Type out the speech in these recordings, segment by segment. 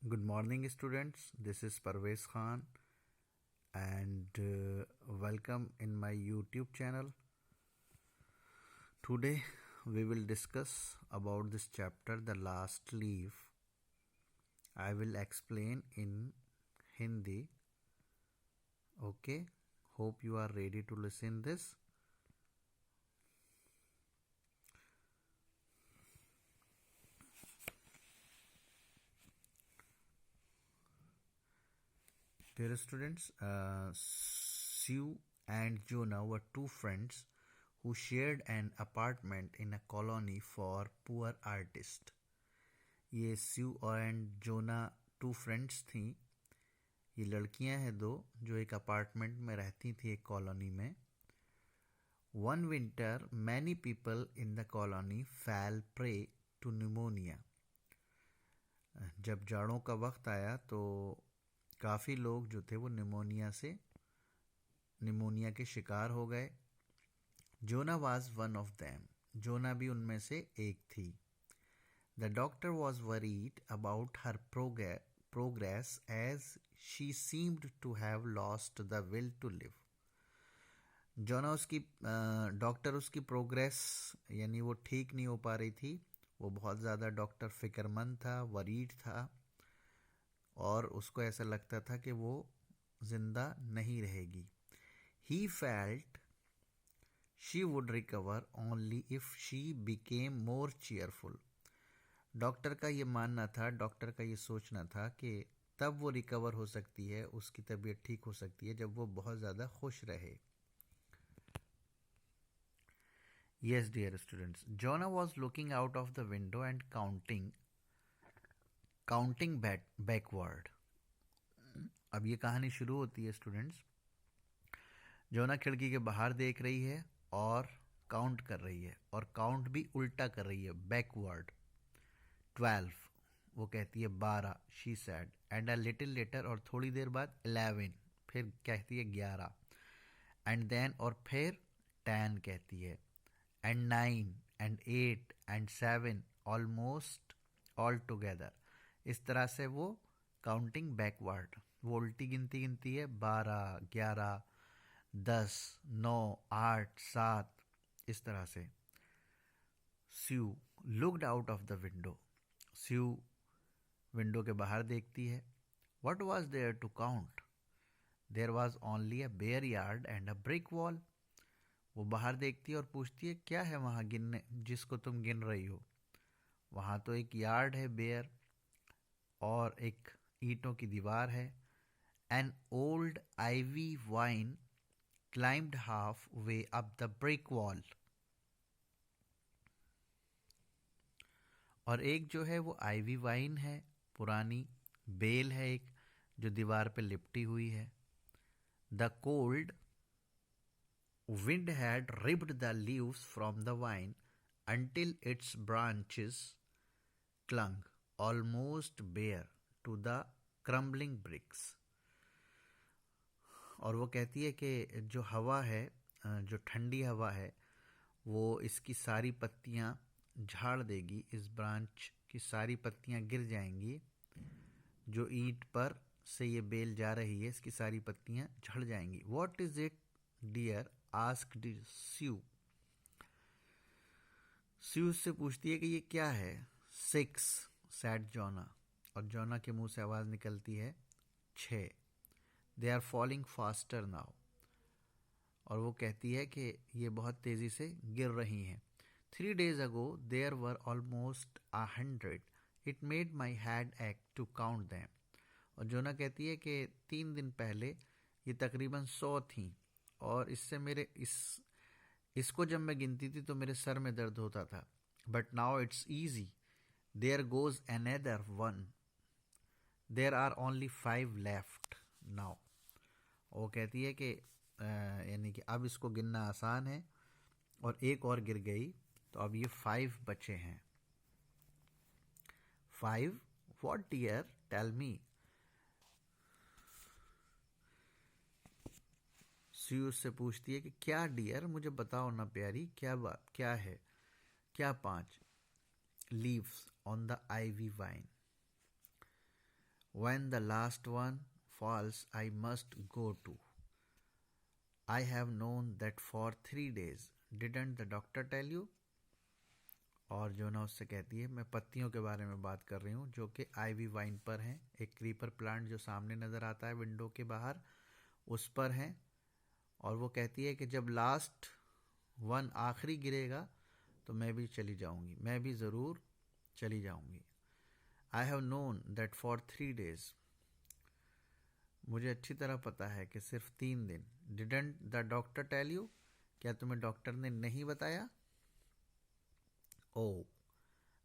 Good morning, students. This is Parvez Khan, and welcome in my YouTube channel. Today, we will discuss about this chapter, The Last Leaf. I will explain in Hindi. Okay. Hope you are ready to listen this. Dear students, Sue and Jonah were two friends who shared an apartment in a colony for poor artists. ये स्यू and zona to friends थी. ये लड़कियां हैं दो जो एक apartment में रहती थी एक कॉलोनी में. One winter many people in the colony फैल प्रे टू निमोनिया. जब जाड़ों का वक्त आया तो काफ़ी लोग जो थे वो निमोनिया के शिकार हो गए. Jona was one of them. Jona भी उनमें से एक थी. The doctor was worried about her progress as she seemed to have lost the will to live. Jona doctor उसकी प्रोग्रेस यानी वो ठीक नहीं हो पा रही थी. वो बहुत ज़्यादा डॉक्टर फिक्रमंद था, वरीड था, और उसको ऐसा लगता था कि वो जिंदा नहीं रहेगी. He felt she would recover only if she became more cheerful. Doctor का ये मानना था, डॉक्टर का ये सोचना था कि तब वो रिकवर हो सकती है, उसकी तबीयत ठीक हो सकती है जब वो बहुत ज़्यादा खुश रहे. Yes, dear students. Jonah was looking out of the window and counting backward. अब ये कहानी शुरू होती है स्टूडेंट्स. जोना खिड़की के बाहर देख रही है और काउंट कर रही है, और काउंट भी उल्टा कर रही है, बैकवर्ड. 12 वो कहती है 12. She said. And a little letter और थोड़ी देर बाद 11. फिर कहती है 11. एंड देन और फिर 10 कहती है. And 9 and 8 and 7 almost all together. इस तरह से वो काउंटिंग बैकवर्ड, वो उल्टी गिनती गिनती है. 12, 11, 10, 9, 8, 7, इस तरह से. Sue looked out of the window. Sue window के बाहर देखती है. What was there to count? There was only a bare yard and a brick wall. वो बाहर देखती है और पूछती है क्या है वहाँ गिनने जिसको तुम गिन रही हो? वहाँ तो एक यार्ड है बेयर, और एक ईंटों की दीवार है. An old ivy wine climbed half way up the brick wall. और एक जो है वो आइवी वाइन है, पुरानी बेल है एक, जो दीवार पे लिपटी हुई है. The cold wind had ripped the leaves from the vine until its branches clung almost bare to the crumbling bricks. और वो कहती है कि जो हवा है, जो ठंडी हवा है, वो इसकी सारी पत्तियां झाड़ देगी. इस ब्रांच की सारी पत्तियां गिर जाएंगी. जो ईंट पर से ये बेल जा रही है, इसकी सारी पत्तियां झड़ जाएंगी. What is it, dear? asked Sue. स्यू से पूछती है कि ये क्या है? 6, said Jonah. और जोना के मुंह से आवाज़ निकलती है 6. They are falling faster now. और वो कहती है कि ये बहुत तेज़ी से गिर रही हैं. 3 days ago there were almost 100. It made my head ache to count them. और जोना कहती है कि 3 दिन पहले ये तकरीबन 100 थीं, और इससे मेरे इसको जब मैं गिनती थी तो मेरे सर में दर्द होता था. But now it's easy. There goes another 1. There are only 5 left now. वो कहती है कि यानी कि अब इसको गिनना आसान है, और एक और गिर गई तो अब ये 5 बचे हैं. 5? What dear? Tell me. Sue से पूछती है कि क्या डियर, मुझे बताओ ना प्यारी, क्या बात, क्या है, क्या 5? Leaves on the ivy wine. When the last one falls, I must go to. I have known that for 3 days. Didn't the doctor tell you? और जो ना उससे कहती है, मैं पत्तियों के बारे में बात कर रही हूँ जो कि आईवी वाइन पर हैं, एक क्रीपर प्लांट जो सामने नज़र आता है विंडो के बाहर, उस पर हैं। और वो कहती है कि जब लास्ट वन आखिरी गिरेगा तो मैं भी चली जाऊंगी, मैं भी ज़रूर चली जाऊंगी। I have known that for 3 days, मुझे अच्छी तरह पता है कि सिर्फ 3 दिन। Didn't the doctor tell you, क्या तुम्हें डॉक्टर ने नहीं बताया? Oh,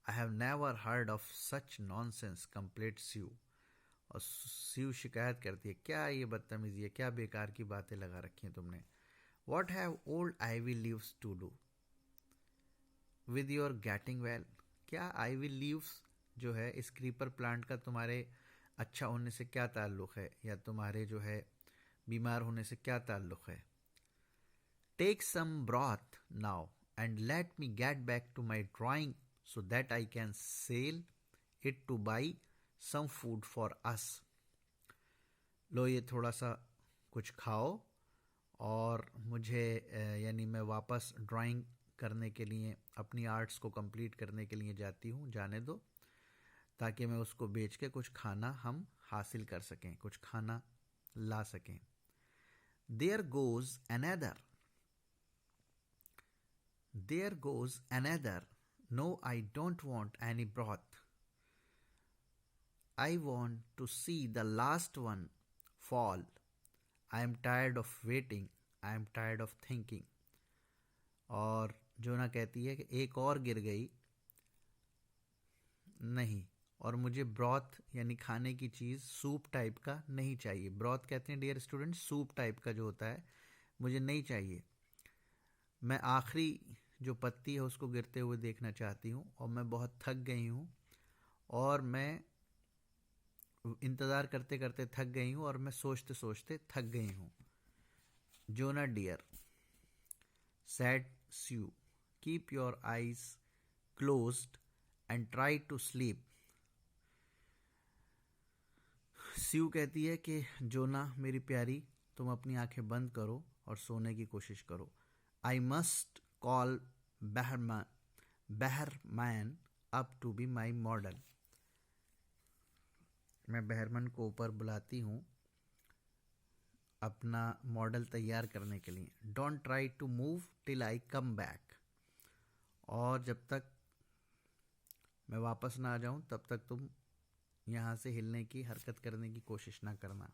I have never heard of such nonsense, complained Sue. और स्यू शिकायत करती है, क्या ये बदतमीजी है, क्या बेकार की बातें लगा रखी हैं तुमने। What have old ivy leaves to do with your getting well? क्या आईवी लीव्स जो है इस क्रीपर प्लांट का तुम्हारे अच्छा होने से क्या ताल्लुक़ है, या तुम्हारे जो है बीमार होने से क्या ताल्लुक़ है? Take some broth now and let me get back to my drawing so that I can sell it to buy some food for us. लो ये थोड़ा सा कुछ खाओ और मुझे यानी मैं वापस ड्राइंग करने के लिए, अपनी आर्ट्स को कंप्लीट करने के लिए जाती हूँ, जाने दो, ताकि मैं उसको बेच के कुछ खाना हम हासिल कर सकें, कुछ खाना ला सकें। There goes another. There goes another. No, I don't want any broth. I want to see the last one fall. I am tired of waiting. I am tired of thinking. और जोना कहती है कि एक और गिर गई नहीं, और मुझे ब्रॉथ यानी खाने की चीज़ सूप टाइप का नहीं चाहिए। ब्रॉथ कहते हैं डियर स्टूडेंट सूप टाइप का जो होता है, मुझे नहीं चाहिए। मैं आखिरी जो पत्ती है उसको गिरते हुए देखना चाहती हूँ, और मैं बहुत थक गई हूँ, और मैं इंतज़ार करते करते थक गई हूँ, और मैं सोचते सोचते थक गई हूँ। Johnsy dear, said Sue, keep your eyes closed and try to sleep. Sue कहती है कि जोना मेरी प्यारी, तुम अपनी आंखें बंद करो और सोने की कोशिश करो। I must call Behrman up to be my model. मैं बहरमन को ऊपर बुलाती हूँ अपना मॉडल तैयार करने के लिए। Don't try to move till I come back, और जब तक मैं वापस ना आ जाऊँ तब तक तुम यहाँ से हिलने की, हरकत करने की कोशिश ना करना।